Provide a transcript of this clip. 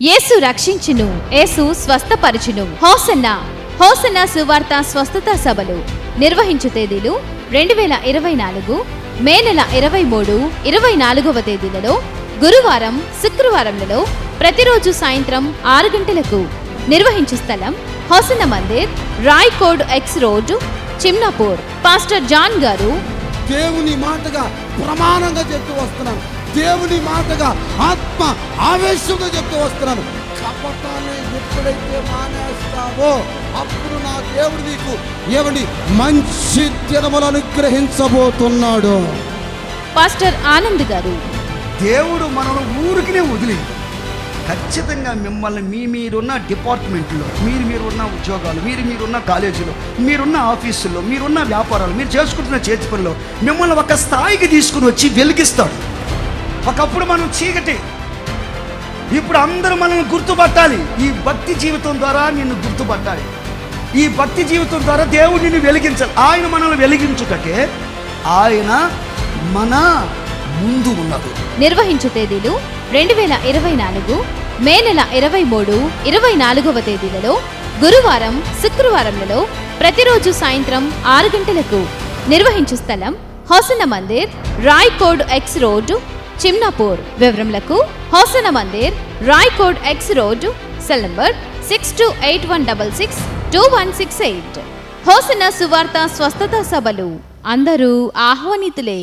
యేసు రక్షించును, యేసు స్వస్థపరచును. Hosanna hosanna సువార్త స్వస్థత సభలు నిర్వహించు తేదీలు 2024 మే నెల 23, 24వ తేదీలలో గురువారం, శుక్రవారంలలో ప్రతిరోజు సాయంత్రం 6 గంటలకు. నిర్వహించు స్థలం Hosanna Mandir, Raikod X road, Chimnapur. Pastor John గారు దేవుని మాటగా ప్రమాణంగా చెప్తూ వస్తున్నాను. దేవుని మాటగా ఆత్మ ఆవేశంతో చెప్తూ వస్తున్నాను. కపటాన్ని ఎప్పుడైతే మానేస్తావో అప్పుడు నా దేవుడు నీకు ఏమని మంచి దినములు అనుగ్రహించబోతున్నాడు. పాస్టర్ ఆనంద్ గారు దేవుడు మనల్ని ఊరికినే వదిలి ఖచ్చితంగా మిమ్మల్ని మీరున్న డిపార్ట్మెంట్లో, మీరున్న ఉద్యోగాలు, మీరున్న కాలేజీలో, మీరున్న ఆఫీసుల్లో, మీరున్న వ్యాపారాలు, మీరు చేసుకుంటున్న చేతి పనిలో మిమ్మల్ని ఒక స్థాయికి తీసుకుని వచ్చి వెలిగిస్తాడు. ఒకప్పుడు మనం చీకటి, ఇప్పుడు అందరూ మనల్ని గుర్తుపట్టాలి. ఈ భక్తి జీవితం ద్వారా నిన్ను గుర్తుపట్టాలి. ఈ భక్తి జీవితం ద్వారా దేవుడు నిన్ను వెలిగించాలి. ఆయన మనల్ని వెలిగించుటకే ఆయన మన ముందు ఉన్నాడు. నిర్వహించు తేదీలు 2024 మే నెల 23, 24వ తేదీలలో గురువారం, శుక్రవారంలలో ప్రతిరోజు సాయంత్రం 6 గంటలకు. నిర్వహించు స్థలం Hosanna Mandir, Raikod X road, Chimnapur. వివరములకు Hosanna Mandir, Raikod X road, cell number 6281662168. Hosanna సువార్త స్వస్థత సభలు అందరూ ఆహ్వానితులే.